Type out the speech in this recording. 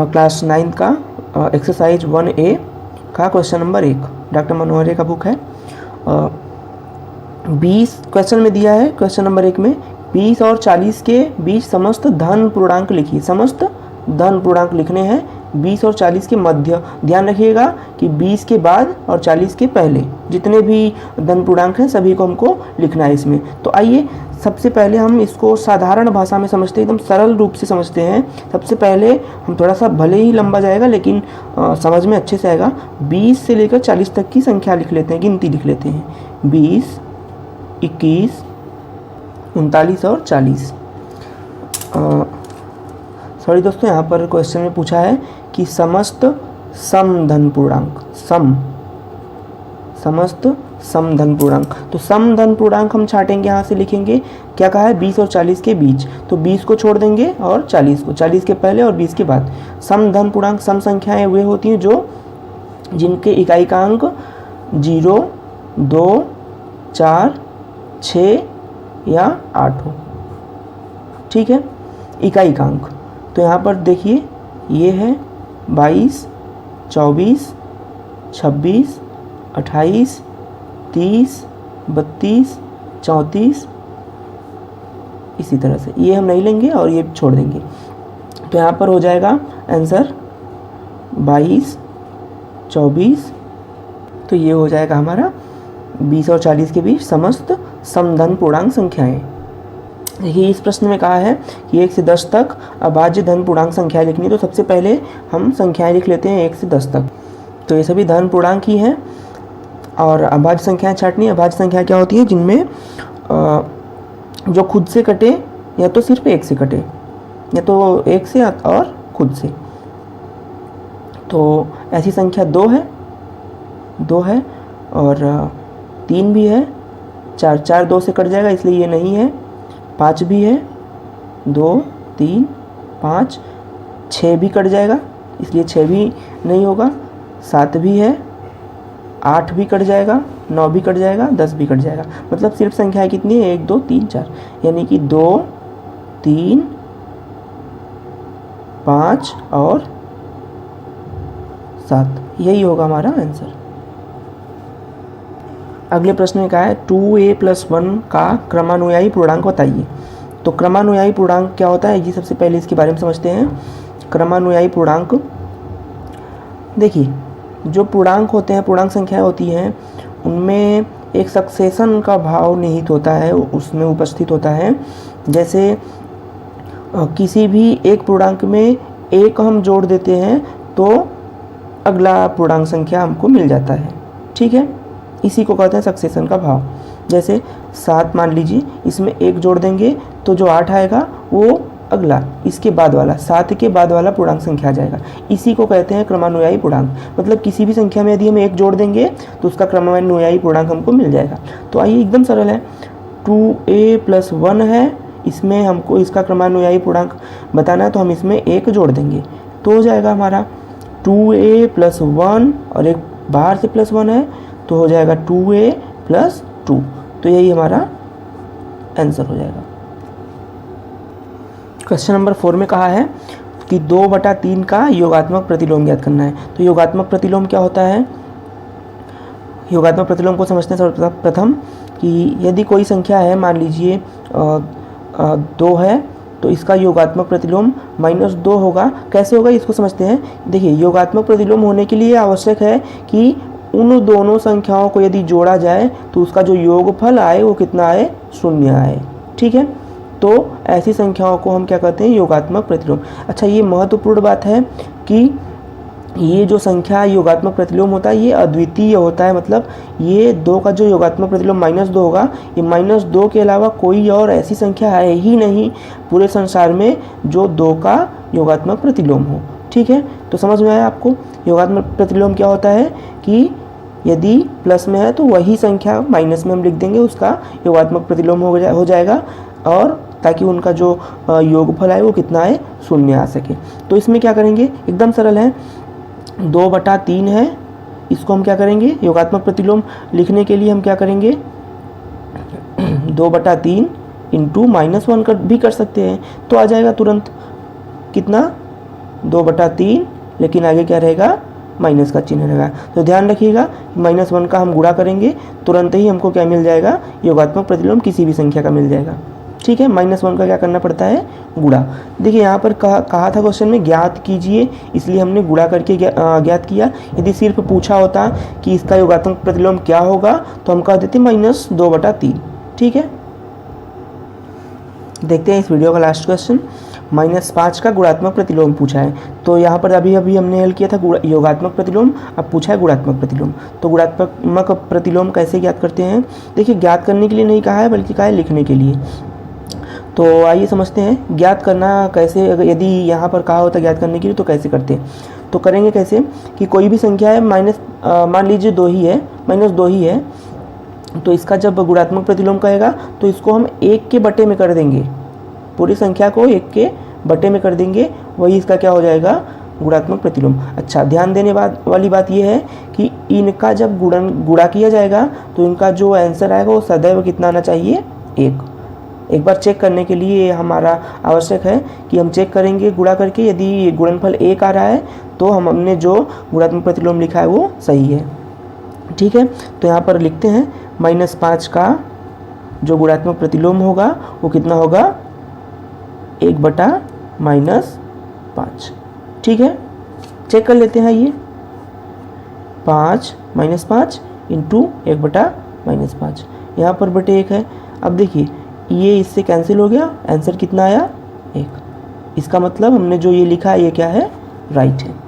Class 9 का exercise 1A का question number 1 doctor मनोहरे का बुक है। 20 क्वेश्चन में दिया है। क्वेश्चन नंबर 1 में 20 और 40 के बीच समस्त धन पूर्णांक लिखिए। समस्त धन पूर्णांक लिखने हैं 20 और 40 के मध्य। ध्यान रखिएगा कि 20 के बाद और 40 के पहले जितने भी धन पूर्णांक हैं सभी को हमको लिखना है इसमें। तो आइए सबसे पहले हम इसको साधारण भाषा में समझते हैं, एकदम सरल रूप से समझते हैं। सबसे पहले हम थोड़ा सा भले ही लंबा जाएगा लेकिन समझ में अच्छे से आएगा। 20 से लेकर 40 तक की संख्या लिख लेते हैं, गिनती लिख लेते हैं। 20, 21, 39 और 40। सॉरी दोस्तों, यहाँ पर क्वेश्चन में पूछा है कि समस्त सम धन पूर्णांक, समस्त सम धन पूर्णांक। तो सम धन पूर्णांक हम छाटेंगे, यहाँ से लिखेंगे क्या कहा है 20 और 40 के बीच। तो 20 को छोड़ देंगे और 40 को, 40 के पहले और 20 के बाद। सम धन पूर्णांक, सम संख्याएं वे होती हैं जो जिनके इकाइकांक 0, 2, 4, 6 या 8 हो। ठीक है, इकाइकांक। तो यहाँ पर देखिए ये है 22, 24, 26, 28, 30, 32, 34, इसी तरह से। ये हम नहीं लेंगे और ये छोड़ देंगे। तो यहाँ पर हो जाएगा आंसर 22, 24। तो ये हो जाएगा हमारा 20 और 40 के बीच समस्त समधन पूर्णांक संख्याएं। देखिए इस प्रश्न में कहा है कि 1 से 10 तक अभाज्य धन पूर्णांक संख्याएं लिखनी। तो सबसे पहले हम संख्याएं लिख लेते हैं 1 से 10 तक। तो ये सभी धन पूर्णांक ही हैं और अभाज्य संख्याएं छाटनी। अभाज्य संख्या क्या होती है? जिनमें जो खुद से कटे या तो सिर्फ 1 से कटे, या तो 1 से और खुद से। तो ऐसी संख्या 2 है और 3 भी है। 4 2 से कट जाएगा इसलिए ये नहीं है। 5 भी है, 2, 3, 5, 6 भी कट जाएगा इसलिए 6 भी नहीं होगा। 7 भी है, 8 भी कट जाएगा, 9 भी कट जाएगा, 10 भी कट जाएगा। मतलब सिर्फ संख्याएं कितनी है? 1, 2, 3, 4, यानी कि 2, 3, 5 और 7। यही होगा हमारा आंसर। अगले प्रश्न में कहा है 2a+1 का क्रमानुयायी पूर्णांक बताइए। तो क्रमानुयायी पूर्णांक क्या होता है ये सबसे पहले इसके बारे में समझते हैं। क्रमानुयायी पूर्णांक, देखिए जो पूर्णांक होते हैं, पूर्णांक संख्याएं होती हैं, उनमें एक सक्सेशन का भाव निहित होता है, उसमें उपस्थित होता है। जैसे किसी भी एक पूर्णांक में 1 हम जोड़ देते हैं तो अगला पूर्णांक संख्या हमको मिल जाता है। ठीक है, इसी को कहते हैं सक्सेशन का भाव। जैसे 7 मान लीजिए, इसमें 1 जोड़ देंगे तो जो 8 आएगा वो अगला, इसके बाद वाला, 7 के बाद वाला पूर्णांक संख्या आ जाएगा। इसी को कहते हैं क्रमानुयायी पूर्णांक। मतलब किसी भी संख्या में यदि हम 1 जोड़ देंगे तो उसका क्रमानुयायी पूर्णांक हमको मिल जाएगा। तो आइए एकदम सरल है, 2a+1 है, इसमें हमको इसका क्रमानुयायी पूर्णांक बताना है तो हम इसमें 1 जोड़ देंगे तो हो जाएगा हमारा 2a+1 और एक बाहर से +1 है तो हो जाएगा 2a+2। तो यही हमारा आंसर हो जाएगा। क्वेश्चन नंबर 4 में कहा है कि 2/3 का योगात्मक प्रतिलोम ज्ञात करना है। तो योगात्मक प्रतिलोम क्या होता है? योगात्मक प्रतिलोम को समझते हैं सर्वप्रथम कि यदि कोई संख्या है, मान लीजिए 2 है, तो इसका योगात्मक प्रतिलोम -2 होगा। कैसे होगा इसको समझते हैं। देखिए योगात्मक प्रतिलोम होने के लिए आवश्यक है कि उन दोनों संख्याओं को यदि जोड़ा जाए तो उसका जो योगफल आए वो कितना आए? 0 आए। ठीक है, तो ऐसी संख्याओं को हम क्या कहते हैं? योगात्मक प्रतिलोम। अच्छा, ये महत्वपूर्ण बात है कि ये जो संख्या योगात्मक प्रतिलोम होता है ये अद्वितीय होता है। मतलब ये 2 का जो योगात्मक प्रतिलोम -2 होगा, ये -2 के अलावा कोई और ऐसी संख्या है ही नहीं पूरे संसार में जो 2 का योगात्मक प्रतिलोम हो। ठीक है, तो समझ में आया आपको? योगात्मक प्रतिलोम क्या होता है कि यदि प्लस में है तो वही संख्या माइनस में हम लिख देंगे, उसका योगात्मक प्रतिलोम हो जाएगा, और ताकि उनका जो योगफल आए वो कितना आए? 0 आ सके। तो इसमें क्या करेंगे? एकदम सरल है, 2/3 है, इसको हम क्या करेंगे? योगात्मक प्रतिलोम लिखने के लिए हम क्या करेंगे? 2/3 × -1 भी कर सकते हैं तो आ जाएगा तुरंत कितना? 2/3, लेकिन आगे क्या रहेगा, माइनस का चिन्ह रहेगा। तो ध्यान रखिएगा -1 का हम गुणा करेंगे, तुरंत ही हमको क्या मिल जाएगा, योगात्मक प्रतिलोम किसी भी संख्या का मिल जाएगा। ठीक है, -1 का क्या करना पड़ता है, गुणा। देखिए यहाँ पर कहा था क्वेश्चन में ज्ञात कीजिए, इसलिए हमने गुणा करके ज्ञात किया। यदि सिर्फ पूछा होता कि इसका योगात्मक प्रतिलोम क्या होगा तो हम कह देते -2/3। ठीक है, देखते हैं इस वीडियो का लास्ट क्वेश्चन। -5 का गुणात्मक प्रतिलोम पूछा है। तो यहाँ पर अभी हमने हल किया था योगात्मक प्रतिलोम, अब पूछा है गुणात्मक प्रतिलोम। तो गुणात्मक प्रतिलोम कैसे ज्ञात करते हैं, देखिए ज्ञात करने के लिए नहीं कहा है बल्कि कहा है लिखने के लिए। तो आइए समझते हैं ज्ञात करना कैसे। यदि यहाँ पर कहा होता ज्ञात करने के लिए तो कैसे करते हैं, तो करेंगे कैसे कि कोई भी संख्या है मान लीजिए 2 ही है, -2 ही है, तो इसका जब गुणात्मक प्रतिलोम कहेगा तो इसको हम 1 के बटे में कर देंगे, पूरी संख्या को 1 के बटे में कर देंगे, वही इसका क्या हो जाएगा, गुणात्मक प्रतिलोम। अच्छा, ध्यान देने वाली बात यह है कि इनका जब गुणा किया जाएगा तो इनका जो आंसर आएगा वो सदैव कितना आना चाहिए, 1। एक बार चेक करने के लिए हमारा आवश्यक है कि हम चेक करेंगे गुणा करके, यदि गुणनफल 1 आ रहा है तो हमने जो गुणात्मक प्रतिलोम लिखा है वो सही है। ठीक है, तो यहाँ पर लिखते हैं -5 का जो गुणात्मक प्रतिलोम होगा वो कितना होगा, 1/-5। ठीक है, चेक कर लेते हैं। ये 5 -5 इंटू 1/-5, यहाँ पर बटे 1 है। अब देखिए ये इससे कैंसिल हो गया, आंसर कितना आया, 1। इसका मतलब हमने जो ये लिखा है ये क्या है, राइट है।